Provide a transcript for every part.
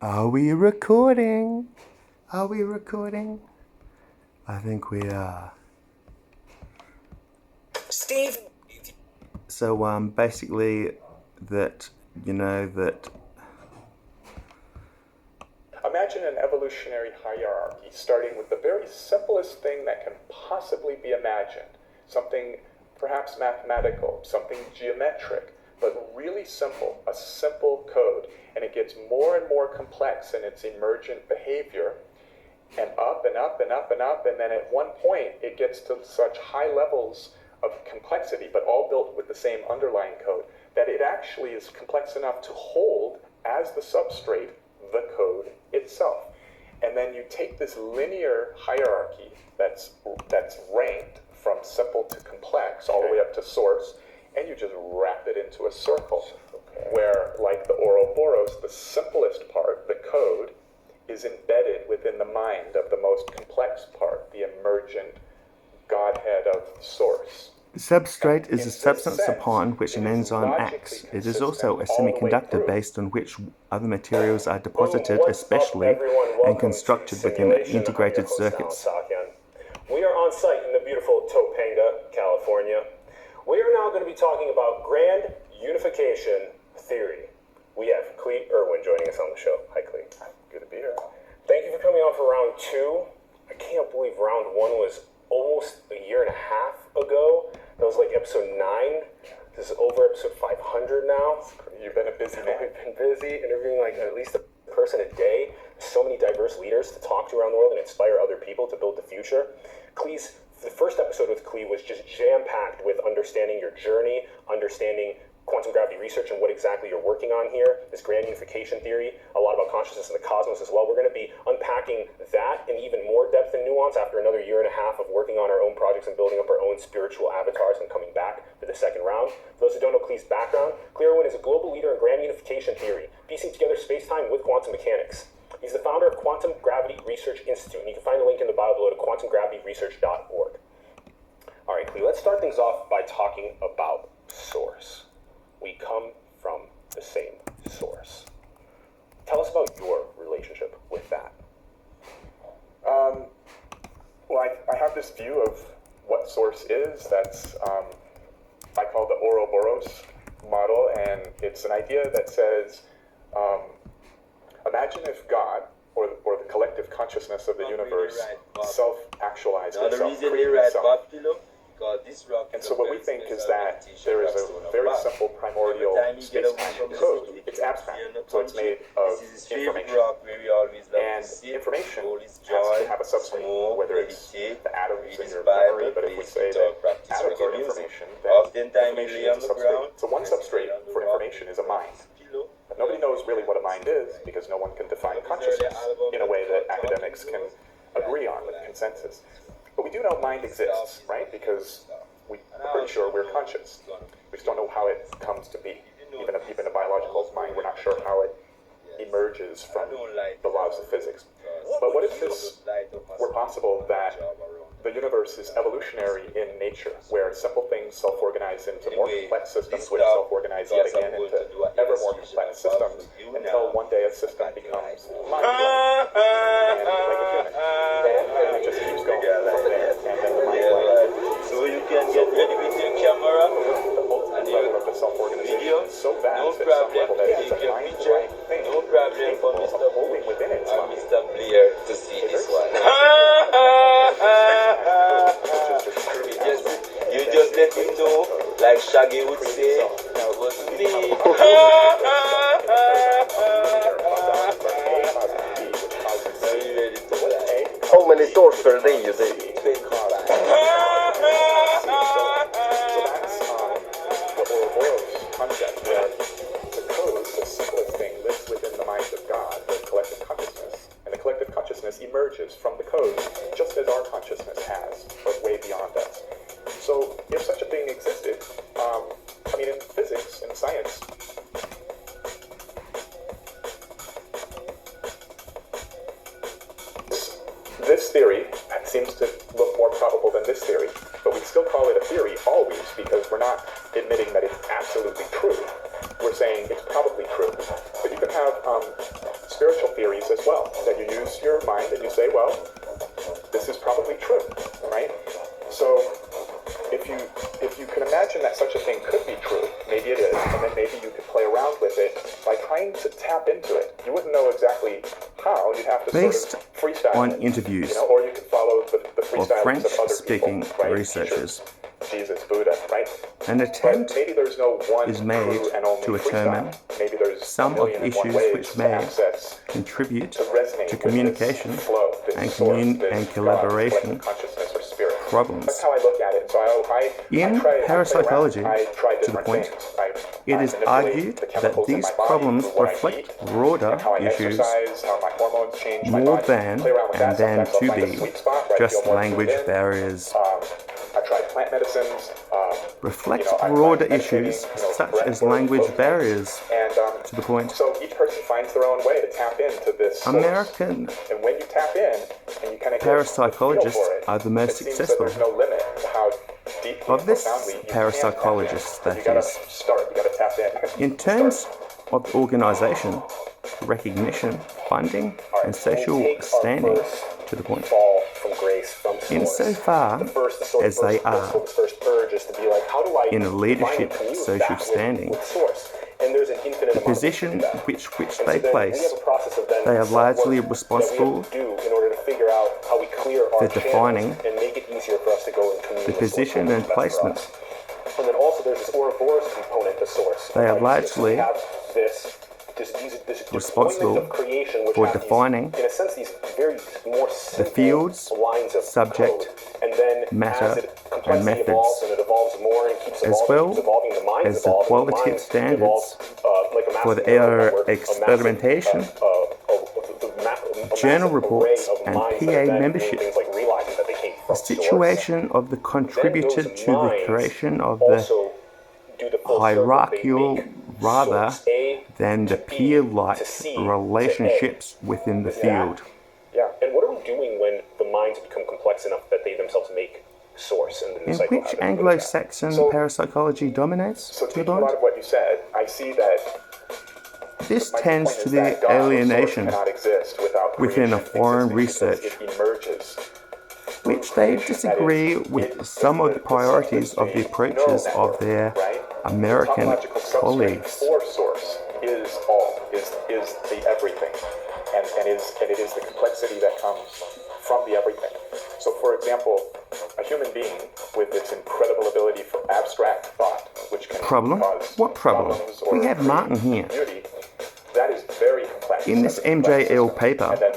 Are we recording? Are we recording? I think we are. Steve! So, basically, that. Imagine an evolutionary hierarchy starting with the very simplest thing that can possibly be imagined. Something perhaps mathematical, something geometric, but really simple, a simple code. And it gets more and more complex in its emergent behavior, and up and up and up and up, and then at one point it gets to such high levels of complexity, but all built with the same underlying code, that it actually is complex enough to hold as the substrate the code itself. And then you take this linear hierarchy that's ranked from simple to complex, all the way up to source, and you just wrap it into a circle, where, like the Ouroboros, the simplest part, the code, is embedded within the mind of the most complex part, the emergent Godhead of source. Substrate is a substance upon which an enzyme acts. It is also a semiconductor based on which other materials are deposited, especially, and constructed within integrated circuits. We are on site in the beautiful Topanga, California. We are now going to be talking about grand unification theory. We have Klee, Irwin joining us on the show. Hi, Klee. Good to be here. Thank you for coming on for round 2. I can't believe round 1 was almost a year and a half ago. That was like episode 9. This is over episode 500 now. You've been a busy man. I've been busy interviewing like at least a person a day. So many diverse leaders to talk to around the world and inspire other people to build the future. The first episode with Klee was just jam-packed with understanding your journey, understanding quantum gravity research and what exactly you're working on here, this grand unification theory, a lot about consciousness and the cosmos as well. We're going to be unpacking that in even more depth and nuance after another year and a half of working on our own projects and building up our own spiritual avatars and coming back for the second round. For those who don't know Klee's background, Irwin is a global leader in grand unification theory, piecing together space-time with quantum mechanics. He's the founder of Quantum Gravity Research Institute, and you can find the link in the bio below to quantumgravityresearch.org. All right, Klee, let's start things off by talking about source. We come from the same source. Tell us about your relationship with that. Well, I have this view of what source is. That's, I call the Ouroboros model, and it's an idea that says, imagine if God, or the collective consciousness of the universe, self-actualized itself, created itself. And so what we think is that there is a very simple primordial space-time code. It's abstract, so it's made of information. And information has to have a substrate, whether it's the atoms in your memory, but if we say that atoms are information, then information is a substrate. So one substrate for information is a mind. But nobody knows really what a mind is, because no one can define consciousness in a way that academics can agree on with consensus. But we do know mind exists, right? Because we're pretty sure we're conscious. We just don't know how it comes to be. Even a biological mind, we're not sure how it emerges from the laws of physics. But what if this were possible, that the universe is evolutionary in nature, where simple things self-organize into more complex systems, which self-organize yet again into ever more complex systems, until one day a system becomes mind-blowing, and like a human. And it just keeps going from there. And then the mind-blowing. So you can get ready with your camera. The ultimate level of the self-organization is so vast at some level that it's a mind-blowing thing, capable of holding within its mind Mr. Blair to see this one. You just let him know, like Shaggy would say, it was me. How many doors per day you do? So that's the Ouroboros concept, where the code, the simplest thing, lives within the mind of God, the collective consciousness. And the collective consciousness emerges from the code, just as our consciousness has, but way beyond us. So if such a thing existed, in physics, in science, this theory seems to look more probable than this theory, but we still call it a theory always, because we're not admitting that it's absolutely true. We're saying it's probably true. But you can have spiritual theories as well, that you use your mind and you say, well, this is probably true, right? So if you can imagine that such a thing could be true, maybe it is, and then maybe you could play around with it by trying to tap into it. You wouldn't know exactly how. You'd have to Based sort of freestyle on it, interviews or you could follow the of freestyles French-speaking of other people, right? researchers. Jesus, Buddha, right? An attempt But maybe there's no one is made true and only to freestyle. determine Maybe there's some a of million the and one issues ways which to may access, contribute to resonate to with communication this flow, this and source, this and God, collaboration collective consciousness or spirit. problems. That's how I look at it. So I In parapsychology, I try to the different point, things. it is manipulate argued the that chemicals in these my body problems through what I reflect eat, broader and how I issues exercise, how my hormones change my more body. than Play around with and that. then Sometimes to I'll find a be sweet spot where I just feel more language tuned in. barriers. I tried plant medicines. Reflect I broader tried issues meditating, such breath as work, language those things. barriers. And To the point, so each person finds their own way to tap into this source. American And when you tap in and you kind of parapsychologists are the most it seems successful. that there's no limit to how deeply Of this profoundly you parapsychologists, can tap in. that You gotta is. start. You gotta tap in. In terms of organisation, recognition, funding, and social standing, to the point, Fall from grace from source. insofar as they are the first urge is to be like, how do I in a leadership find and commune social back standing, with source? And there's an infinite the amount of position ways to do that. which And so they then place, we have a process of then they are largely self-work responsible that we have to do in order to figure out how we clear our for defining channels and make it easier for us to go and commune the with source position when and it's best for placement. us. And then also there's this Ouroboros component to source. They are Like, so we largely have this responsible deployment of creation, which for have defining these, in a sense, these very more simple fields, lines of subject, code. And then matter, as it and complexity methods, evolves and it evolves more and keeps as evolving, well keeps evolving, the minds as the evolve, and qualitative minds standards evolve, like a massive for the neural network, experimentation, journal reports, and PA membership. Things like realizing that they came from The situation of the contributed to the creation of the hierarchical rather than the peer-like relationships within the field. Yeah, and what are we doing when the minds become complex enough that they themselves make source and the In cycle which happens? Anglo-Saxon So- parapsychology dominates, So to taking the a lot point? of what you said, I see that This my tends point to is the that God or source alienation cannot exist without within a creation foreign existing research, because it emerges which through they creation. disagree That is, with some of the priorities of the approaches of their American topological substrate colleagues. for source is all, is the everything, and it is the complexity that comes from the everything. So, for example, a human being with its incredible ability for abstract thought, which can Problem? cause What problem? problems or We have create Martin here. beauty, that is very complex. In this That's a complex MJL system. paper, And then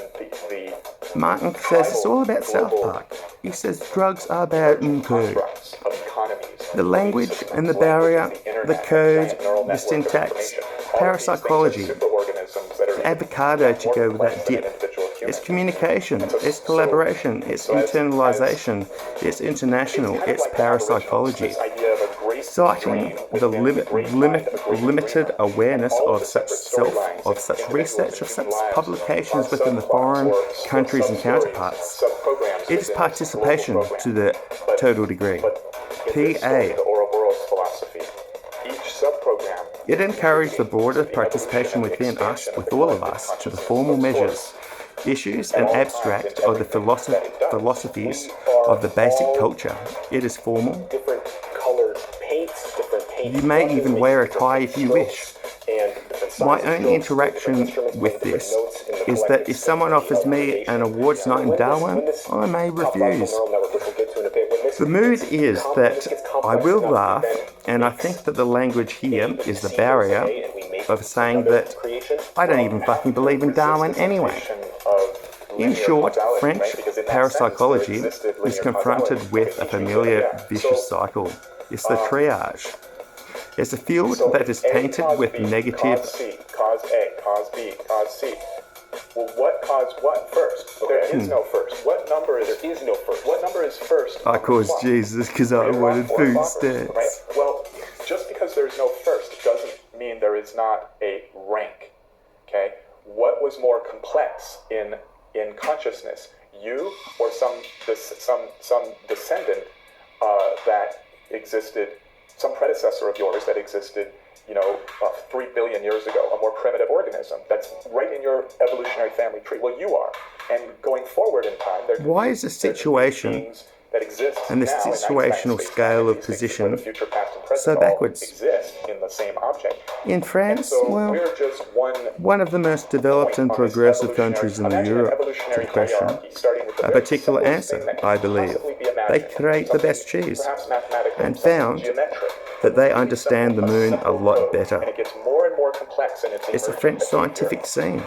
the Martin says it's all about South Park. He says drugs are bad and code. constructs of economies, The language systems, and the barrier, language, internet, the code, giant neural the network of syntax, information. All of these things are parapsychology, superorganisms that are the avocado to more go with complex that than an dip. individual human. It's communication, And so- it's collaboration, it's so as- internalization, it's international, kind of it's like the Aboriginals, parapsychology. this idea of a great Citing dream the within a great mind of a great limited dreamer. awareness And all of the such separate self, storylines of and such individuals research, of and such human lives publications are within the subplots foreign or countries and sub-stories, counterparts. sub-programs It is within participation this global to program. the total degree. But in this story, PA. the Ouroboros philosophy, each sub-program It encouraged the broader participation within us, with all of us, to the formal measures, issues, and abstract of the philosophies of the basic culture. It is formal. Different colored paints, different paint You may brushes, even make wear a different tie if you strokes, wish. and different My sizes of own strokes, interaction different instruments with playing this different notes in the is that collective if someone symphony offers of me creation. an awards night in When Darwin, this I may topological refuse. neural network, which we'll get to in a bit, when this The mood gets is complex that I will enough, laugh, then and I makes think that the language here A is the C barrier goes A and we make of saying another that creation. I don't even fucking believe in Darwin anyway. In short, French parapsychology is confronted with a familiar vicious cycle. It's the triage. It's a field that is tainted with negative. Cause C, cause A, cause B, cause C. Well, what caused what first? There is no first. What number is there is no first? What number is first? I caused Jesus because I wanted food stamps. Right? Well, just because there's no first doesn't mean there is not a rank. Okay? What was more complex in consciousness? You or some descendant that existed some predecessor of yours that existed, 3 billion years ago, a more primitive organism that's right in your evolutionary family tree. Well, you are. And going forward in time, why is the situation that exist and the now in situational space scale of these things position the future, past, and present so all backwards? exist in the same object. In France, So well, we're just one of the most developed and progressive countries in Europe to the question, a particular answer, I believe. They create the best cheese and found that they understand the moon a lot better. It's a French scientific scene.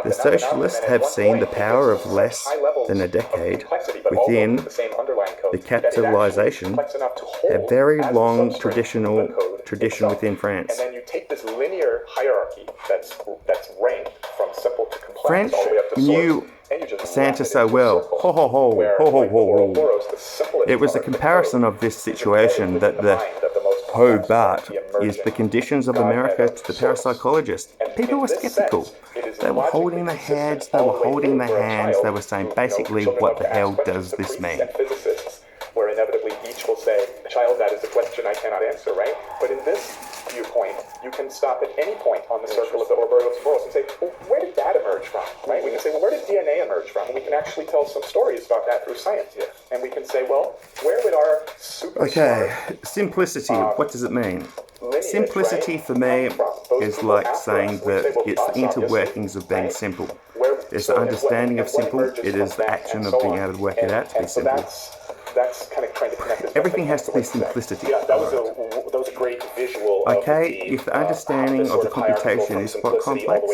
The socialists have seen the power of less than a decade within the capitalization, a very long tradition within France. And then you take this linear hierarchy that's ranked from simple to complex French all the way up to knew source, and you just Santa so well. Ho ho ho, ho ho ho. It was a comparison of this situation that the Hobart is the conditions of America to the parapsychologist. People were skeptical. They were holding their heads, they were saying basically, what the hell does this mean? Where inevitably each will say, child, that is a question I cannot answer, right? But in this viewpoint, you can stop at any point on the circle of the Ouroboros and say, well, where did that emerge from, right? We can say, well, where did DNA emerge from? And we can actually tell some stories about that through science. And we can say, well, where would our super simplicity, what does it mean? Simplicity for me is like saying that it's the interworkings of being simple. It's the understanding of simple, it is the action of being able to work it out to be simple. That's kind of trying to connect this. Everything has to be simplicity. Yeah, that was a great visual. Okay, if the understanding of the computation is quite complex,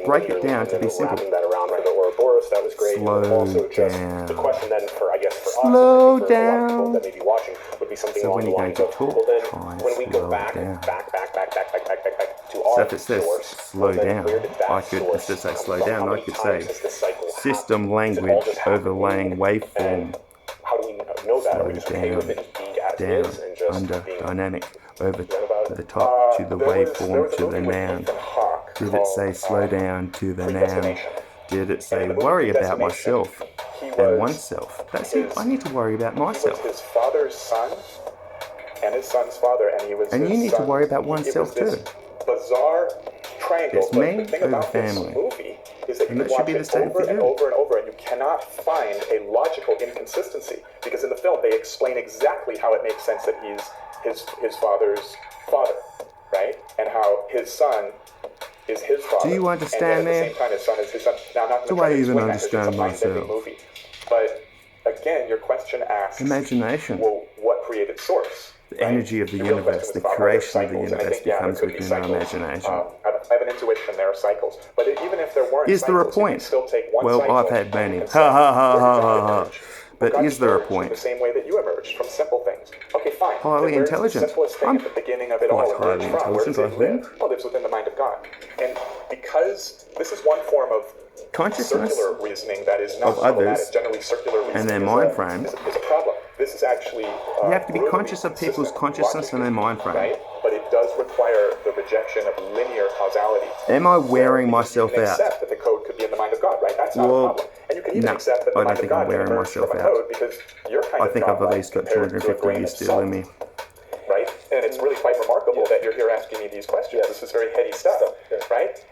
break it down to be simple. That was great. Slow down. The question then for, I guess, for Slow us, down. that may be watching would be something So along when the you're going lines to of, talk, well then, try and when we go slow back down. to So our if it says source, slow down, I could, instead of say slow down, I could say system language overlaying waveform. How do we know that? Are we just okay with it being as Down, is and just under, being dynamic, over to the top, to the waveform, to the noun. Did it say slow down to the noun? Did it say worry about myself and oneself? That's it. I need to worry about myself. He was his father's son and his son's father, and he was. And you need to worry about oneself too. Bizarre triangle. It's me the thing over about family. This movie is that And you that watch should be the it same over for and you. over and over, and you cannot find a logical inconsistency, because in the film they explain exactly how it makes sense that he's his father's father, right? And how his son is his father. Do you understand, and at man? the same time, his son is his son. Now, I'm not Do going I to even explain that 'cause it's a understand mind-bending myself? movie. But again, your question asks, Imagination. well, what created source? The energy of the Your real universe, question the is about creation of the cycles, and I universe think, there becomes could be within our cycles. imagination. I have an intuition there are cycles, but even if there weren't Is there a cycles, you can point? still take one Well, cycle I've had and many. you can Ha say, ha ha where ha did ha God ha. emerge? But God is there a emerged point? The same way that you emerged, from simple things. Okay, fine. Highly Then where's intelligent. The simplest thing I'm at the beginning of it all quite highly emerged from? Where does intelligent, it I think. live? Well, it lives within the mind of God. And because this is one form of Consciousness circular reasoning that is not of others problematic. Generally, circular reasoning and their is mind a- frame. is a problem. This is actually You have to be conscious of people's consciousness and their mind frame. right? But it does require the rejection of linear causality. Am I wearing myself You can out? accept that the code could be in the mind of God, right? That's not Well, a problem. And you can even no, accept that the I don't mind of think I'm God can wearing emerge myself from a out. code because you're kind I of think I've at godlike least got compared to a 250 grain years of still in salt, me. right? And it's really quite remarkable that you're here asking me these questions. This is very heady stuff, right?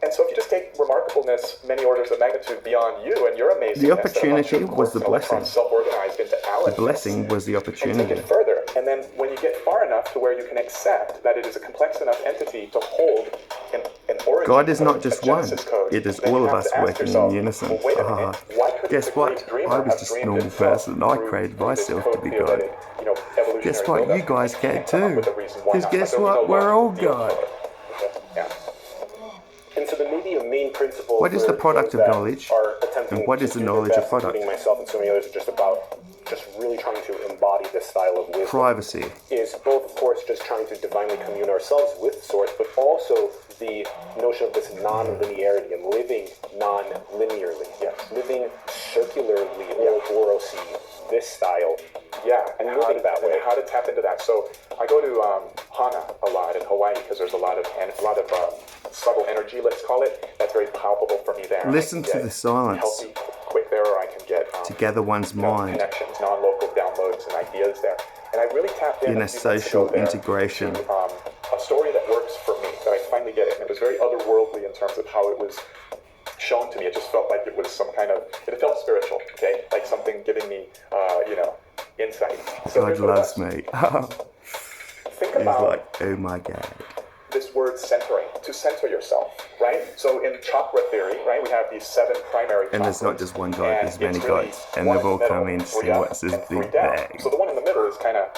And so if you just take remarkableness many orders of magnitude beyond you and your amazing, The opportunity was the blessing. self-organized into The blessing was the and take opportunity. it further. And then when you get far enough to where you can accept that it is a complex enough entity to hold an origin God is not code, just a Genesis one. code, It is then all you of have us to ask working yourself, in unison. well, wait a minute, why couldn't Guess the what? great dreamer I was have just a dreamed normal itself person. I through created this myself to be God. code-theoretic, evolutionary Guess what? buildup You guys and can come up too. with a reason why Because not. guess But there was what? no We're all logical deal God. for it. Yeah. And so there may be a main principle. What is for the product those of that knowledge? are attempting And what to is the do their knowledge of best, product? including myself and so many others, just really trying to embody this style of wisdom. Privacy. Is both, of course, just trying to divinely commune ourselves with Source, but also the notion of this non-linearity and living non-linearly, living circularly, Ouroboros-y, this style. Yeah, and moving that way. And how to tap into that. So I go to Hana a lot in Hawaii because there's a lot of subtle energy, let's call it, that's very palpable for me there. Listen to the silence. Healthy, quick there, or I can get To gather one's mind. connections, non-local downloads and ideas there. And I really tapped in a social integration. A story that works for me, that I finally get it. And it was very otherworldly in terms of how it was shown to me. It just felt like it was some kind of, it felt spiritual, okay? Like something giving me, insight. So God loves me. Think He's about like, oh my God. this word centering, to center yourself, right? So in chakra theory, right, we have these 7 primary chakras. And there's not just one god, there's many gods. And they've all come in to see what's this big bag. So the one in the middle is kind of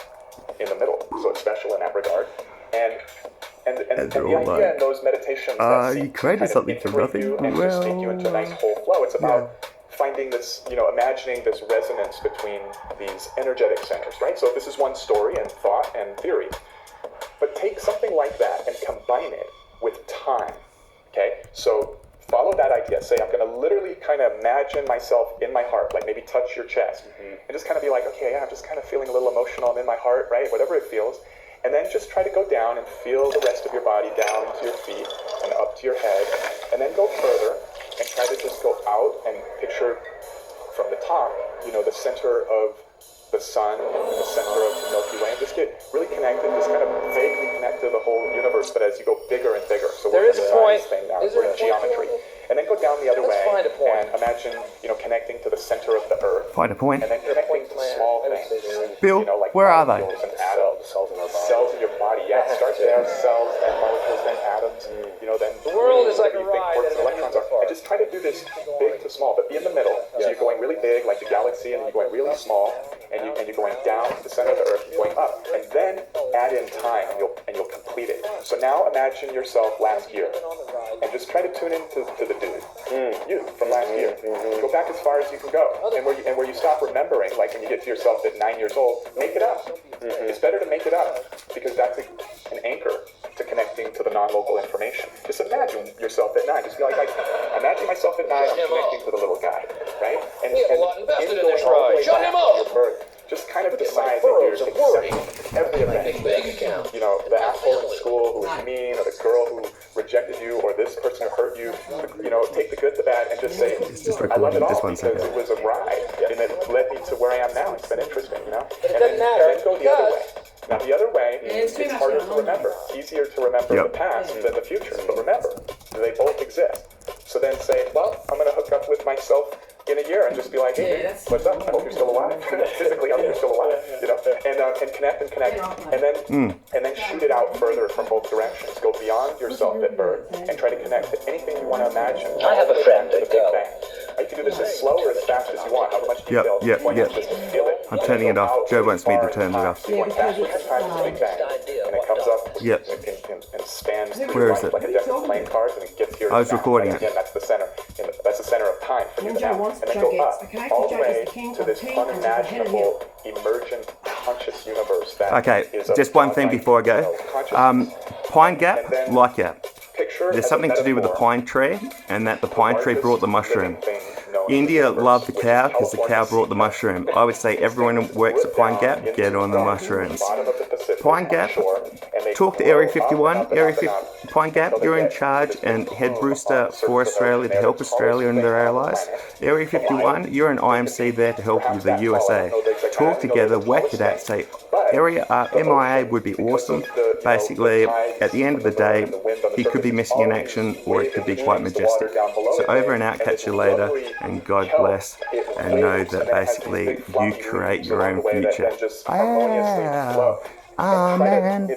in the middle, so it's special in that regard. And the idea in those meditations you created something from nothing? and just take you into a nice whole flow. It's about finding this, imagining this resonance between these energetic centers, right? So this is one story and thought and theory. But take something like that and combine it with time, okay? So follow that idea. Say, I'm going to literally kind of imagine myself in my heart, like maybe touch your chest, and just kind of be like, okay, yeah, I'm just kind of feeling a little emotional. I'm in my heart, right? Whatever it feels. And then just try to go down and feel the rest of your body down into your feet and up to your head. And then go further and try to just go out and picture from the top, the center of the sun and the center of the Milky Way. And just get really connected, just kind of vaguely connect to the whole universe, but as you go bigger and bigger. So we're in the size thing now, we're in geometry. And then go down the other way and imagine, connecting to the center of the earth. Find a point. And then connecting to small things. Bill, like where are they? molecules and atoms. Cells in your body. Yeah, it starts there. Cells, then molecules, then atoms. Then the world is like a you think ride quarks and electrons are. And just try to do this big to small, but be in the middle. So you're going really big, like the galaxy, and you're going really small, and you're going down to the center of the earth, and going up, and then add in time, and you'll complete it. So now imagine yourself last year, and just try to tune into the dude, you from last year. Go back as far as you can go, and where you stop remembering, like when you get to yourself at 9 years old, make it up. It's better to make it up because that's an anchor to connecting to the non-local information. Just imagine yourself at 9. Just be like, imagine myself at 9, I'm connecting to the little guy, right? And invested in this ride. Shut him up! Just kind of decide that you're accepting every event. The asshole in school who was mean, or the girl who rejected you, or this person who hurt you. Take the good, the bad, and just say, I love it all because it was a ride, and it led me to where I am now. It's been interesting, And then go the other way. Now the other way, it's harder to remember. It's easier to remember the past than the future. But remember, they both exist. So then say, well, I'm going to hook up with myself in a year and just be like, hey, what's up? I hope you're still alive. Physically, I hope you're still alive. And connect, and then shoot it out further from both directions. Go beyond yourself at birth and try to connect to anything you want to imagine. I have a friend, the Big Bang. You can do this as slow or as fast as you want. However much detail you want, just to feel it. I'm turning it off. Joe wants me to turn it off. Going faster each time to the Big Bang, and it comes up and spans through Where is it? like a deck of playing cards, and it gets here. I was recording it. Again, that's the center. That's the center of time for you now. And then go up all the way to this unimaginable, emergent, conscious universe that is just one thing before I go. Pine Gap, like it. There's something to do with the pine tree, and that the pine tree brought the mushroom. India loved the cow because the cow brought the mushroom. I would say everyone who works at Pine Gap, get on the mushrooms. Pine Gap, talk to Area 51. Pine Gap, you're in charge, and head Brewster for Australia to help Australia and their allies. Area 51, you're an IMC there to help with the USA. Talk together, work it out, say, Area MIA would be awesome. Basically, at the end of the day, he could be missing in action, or it could be quite majestic. So over and out, catch you later, and God bless, and know that basically you create your own future. Wow. Amen.